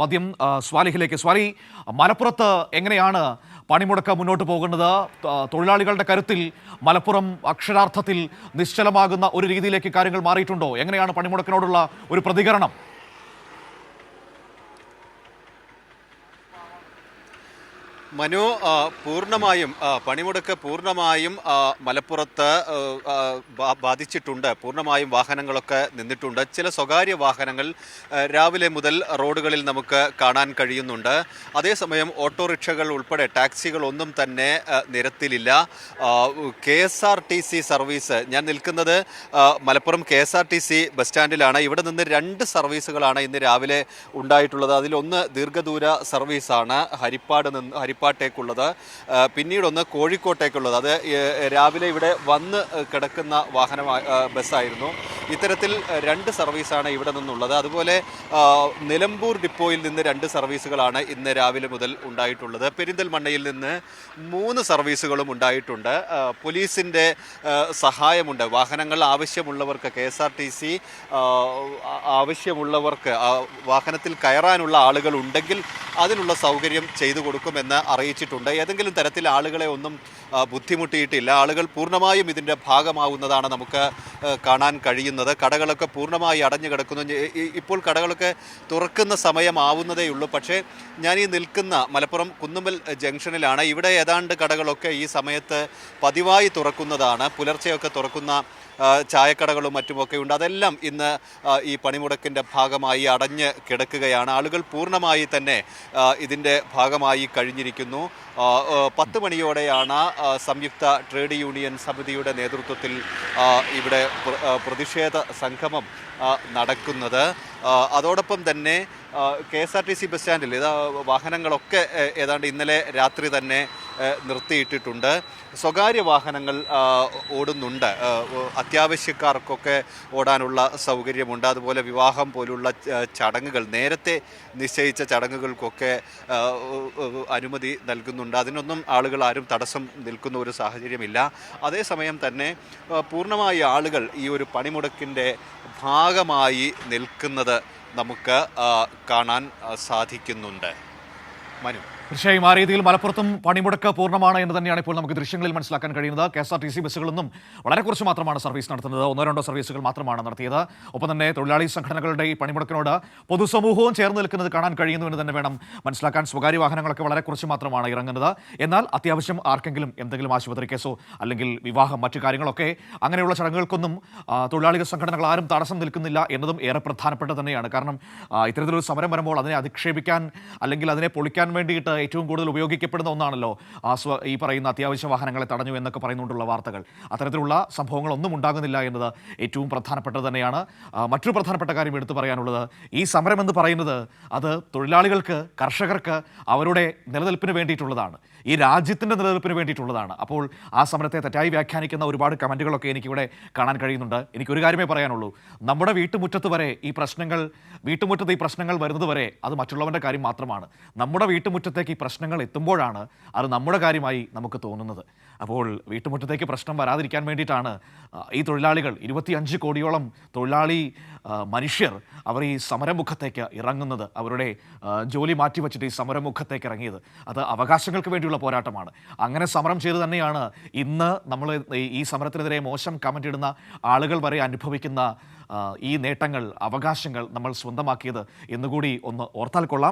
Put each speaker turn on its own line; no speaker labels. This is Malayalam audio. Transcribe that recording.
ആദ്യം സ്വാലിഹിലേക്ക്. സ്വാലി, മലപ്പുറത്ത് എങ്ങനെയാണ് പണിമുടക്ക് മുന്നോട്ട് പോകുന്നത്? തൊഴിലാളികളുടെ കരുത്തിൽ മലപ്പുറം അക്ഷരാർത്ഥത്തിൽ നിശ്ചലമാകുന്ന ഒരു രീതിയിലേക്ക് കാര്യങ്ങൾ മാറിയിട്ടുണ്ടോ? എങ്ങനെയാണ് പണിമുടക്കിനോടുള്ള ഒരു പ്രതികരണം?
മനു, പൂർണ്ണമായും പണിമുടക്ക് പൂർണ്ണമായും മലപ്പുറത്ത് ബാധിച്ചിട്ടുണ്ട്. പൂർണ്ണമായും വാഹനങ്ങളൊക്കെ നിന്നിട്ടുണ്ട്. ചില സ്വകാര്യ വാഹനങ്ങൾ രാവിലെ മുതൽ റോഡുകളിൽ നമുക്ക് കാണാൻ കഴിയുന്നുണ്ട്. അതേസമയം ഓട്ടോറിക്ഷകൾ ഉൾപ്പെടെ ടാക്സികളൊന്നും തന്നെ നിരത്തിലില്ല. KSRTC സർവീസ്, ഞാൻ നിൽക്കുന്നത് മലപ്പുറം KSRTC ബസ് സ്റ്റാൻഡിലാണ്. ഇവിടെ നിന്ന് 2 സർവീസുകളാണ് ഇന്ന് രാവിലെ ഉണ്ടായിട്ടുള്ളത്. അതിലൊന്ന് ദീർഘദൂര സർവീസാണ്, ഹരിപ്പാട്ടേക്കുള്ളത്. പിന്നീടൊന്ന് കോഴിക്കോട്ടേക്കുള്ളത്. അത് രാവിലെ ഇവിടെ വന്ന് കിടക്കുന്ന ബസ്സായിരുന്നു. ഇത്തരത്തിൽ 2 സർവീസാണ് ഇവിടെ നിന്നുള്ളത്. അതുപോലെ നിലമ്പൂർ ഡിപ്പോയിൽ നിന്ന് 2 സർവീസുകളാണ് ഇന്ന് രാവിലെ മുതൽ ഉണ്ടായിട്ടുള്ളത്. പെരിന്തൽമണ്ണയിൽ നിന്ന് 3 സർവീസുകളും ഉണ്ടായിട്ടുണ്ട്. പോലീസിൻ്റെ സഹായമുണ്ട്. വാഹനങ്ങൾ ആവശ്യമുള്ളവർക്ക്, KSRTC ആവശ്യമുള്ളവർക്ക് വാഹനത്തിൽ കയറാനുള്ള ആളുകൾ ഉണ്ടെങ്കിൽ അതിനുള്ള സൗകര്യം ചെയ്തു കൊടുക്കുമെന്ന് അറിയിച്ചിട്ടുണ്ട്. ഏതെങ്കിലും തരത്തിൽ ആളുകളെ ഒന്നും ബുദ്ധിമുട്ടിയിട്ടില്ല. ആളുകൾ പൂർണ്ണമായും ഇതിൻ്റെ ഭാഗമാവുന്നതാണ് നമുക്ക് കാണാൻ കഴിയുന്നത്. കടകളൊക്കെ പൂർണ്ണമായി അടഞ്ഞു കിടക്കുന്നു. ഇപ്പോൾ കടകളൊക്കെ തുറക്കുന്ന സമയമാവുന്നതേയുള്ളൂ. പക്ഷേ ഞാൻ ഈ നിൽക്കുന്ന മലപ്പുറം കുന്നുമ്മൽ ജംഗ്ഷനിലാണ്. ഇവിടെ ഏതാണ്ട് കടകളൊക്കെ ഈ സമയത്ത് പതിവായി തുറക്കുന്നതാണ്. പുലർച്ചെയൊക്കെ തുറക്കുന്ന ചായക്കടകളും മറ്റുമൊക്കെ ഉണ്ട്. അതെല്ലാം ഇന്ന് ഈ പണിമുടക്കിൻ്റെ ഭാഗമായി അടഞ്ഞ് കിടക്കുകയാണ്. ആളുകൾ പൂർണ്ണമായി തന്നെ ഇതിൻ്റെ ഭാഗമായി കഴിഞ്ഞിരിക്കുന്നു. 10 മണിയോടെയാണ് സംയുക്ത ട്രേഡ് യൂണിയൻ സമിതിയുടെ നേതൃത്വത്തിൽ ഇവിടെ പ്രതിഷേധ സംഗമം നടക്കുന്നത്. അതോടൊപ്പം തന്നെ KSRTC ബസ് സ്റ്റാൻഡിൽ വാഹനങ്ങളൊക്കെ ഏതാണ്ട് ഇന്നലെ രാത്രി തന്നെ നിർത്തിയിട്ടിട്ടുണ്ട്. സ്വകാര്യ വാഹനങ്ങൾ ഓടുന്നുണ്ട്. അത്യാവശ്യക്കാർക്കൊക്കെ ഓടാനുള്ള സൗകര്യമുണ്ട്. അതുപോലെ വിവാഹം പോലുള്ള ചടങ്ങുകൾ, നേരത്തെ നിശ്ചയിച്ച ചടങ്ങുകൾക്കൊക്കെ അനുമതി നൽകുന്നുണ്ട്. അതിനൊന്നും ആളുകൾ ആരും തടസ്സം നിൽക്കുന്ന ഒരു സാഹചര്യമില്ല. അതേസമയം തന്നെ പൂർണ്ണമായി ആളുകൾ ഈ ഒരു പണിമുടക്കിൻ്റെ ഭാഗമായി നിൽക്കുന്നത് നമുക്ക് കാണാൻ സാധിക്കുന്നുണ്ട്. മനു,
തീർച്ചയായും ആ രീതിയിൽ മലപ്പുറത്തും പണിമുടക്ക് പൂർണ്ണമാണ് എന്ന് തന്നെയാണ് ഇപ്പോൾ നമുക്ക് ദൃശ്യങ്ങളിൽ മനസ്സിലാക്കാൻ കഴിയുന്നത്. KSRTC ബസ്സുകളൊന്നും വളരെ കുറച്ച് മാത്രമാണ് സർവീസ് നടത്തുന്നത്. 1-2 സർവീസുകൾ മാത്രമാണ് നടത്തിയത്. ഒപ്പം തന്നെ തൊഴിലാളി സംഘടനകളുടെ ഈ പണിമുടക്കിനോട് പൊതുസമൂഹവും ചേർന്ന് നിൽക്കുന്നത് കാണാൻ കഴിയുന്നു എന്ന് തന്നെ വേണം മനസ്സിലാക്കാൻ. സ്വകാര്യ വാഹനങ്ങളൊക്കെ വളരെ കുറച്ച് മാത്രമാണ് ഇറങ്ങുന്നത്. എന്നാൽ അത്യാവശ്യം ആർക്കെങ്കിലും എന്തെങ്കിലും ആശുപത്രി കേസോ അല്ലെങ്കിൽ വിവാഹം, മറ്റു കാര്യങ്ങളൊക്കെ, അങ്ങനെയുള്ള ചടങ്ങുകൾക്കൊന്നും തൊഴിലാളികൾ സംഘടനകൾ ആരും തടസ്സം നിൽക്കുന്നില്ല എന്നതും ഏറെ പ്രധാനപ്പെട്ട തന്നെയാണ്. കാരണം ഇത്തരത്തിലൊരു സമരം വരുമ്പോൾ അതിനെ അധിക്ഷേപിക്കാൻ അല്ലെങ്കിൽ അതിനെ പൊളിക്കാൻ വേണ്ടിയിട്ട് ഏറ്റവും കൂടുതൽ ഉപയോഗിക്കപ്പെടുന്ന ഒന്നാണല്ലോ ഈ പറയുന്ന അത്യാവശ്യ വാഹനങ്ങളെ തടഞ്ഞു എന്നൊക്കെ പറയുന്നുകൊണ്ടുള്ള വാർത്തകൾ. അത്തരത്തിലുള്ള സംഭവങ്ങളൊന്നും ഉണ്ടാകുന്നില്ല എന്നത് ഏറ്റവും പ്രധാനപ്പെട്ടത് തന്നെയാണ്. മറ്റൊരു പ്രധാനപ്പെട്ട കാര്യം എടുത്തു പറയാനുള്ളത്, ഈ സമരം എന്ന് പറയുന്നത് അത് തൊഴിലാളികൾക്ക്, കർഷകർക്ക് അവരുടെ നിലനിൽപ്പിന് വേണ്ടിയിട്ടുള്ളതാണ്, ഈ രാജ്യത്തിൻ്റെ നിലനിൽപ്പിന് വേണ്ടിയിട്ടുള്ളതാണ്. അപ്പോൾ ആ സമരത്തെ തെറ്റായി വ്യാഖ്യാനിക്കുന്ന ഒരുപാട് കമൻറ്റുകളൊക്കെ എനിക്കിവിടെ കാണാൻ കഴിയുന്നുണ്ട്. എനിക്കൊരു കാര്യമേ പറയാനുള്ളൂ, നമ്മുടെ വീട്ടുമുറ്റത്ത് ഈ പ്രശ്നങ്ങൾ വരുന്നത് വരെ അത് മറ്റുള്ളവൻ്റെ കാര്യം മാത്രമാണ്. നമ്മുടെ വീട്ടുമുറ്റത്തേക്ക് ഈ പ്രശ്നങ്ങൾ എത്തുമ്പോഴാണ് അത് നമ്മുടെ കാര്യമായി നമുക്ക് തോന്നുന്നത്. അപ്പോൾ വീട്ടുമുറ്റത്തേക്ക് പ്രശ്നം വരാതിരിക്കാൻ വേണ്ടിയിട്ടാണ് ഈ തൊഴിലാളികൾ, 25 കോടിയോളം തൊഴിലാളി മനുഷ്യർ, അവർ ഈ സമരമുഖത്തേക്ക് ഇറങ്ങുന്നത്, അവരുടെ ജോലി മാറ്റിവെച്ചിട്ട് ഈ സമരമുഖത്തേക്ക് ഇറങ്ങിയത്. അത് അവകാശങ്ങൾക്ക് വേണ്ടിയുള്ള പോരാട്ടമാണ്. അങ്ങനെ സമരം ചെയ്ത് തന്നെയാണ് ഇന്ന് നമ്മൾ ഈ സമരത്തിനെതിരെ മോശം കമൻ്റ് ഇടുന്ന ആളുകൾ വരെ അനുഭവിക്കുന്ന ഈ നേട്ടങ്ങൾ, അവകാശങ്ങൾ നമ്മൾ സ്വന്തമാക്കിയത് എന്നുകൂടി ഒന്ന് ഓർത്താൽ കൊള്ളാം.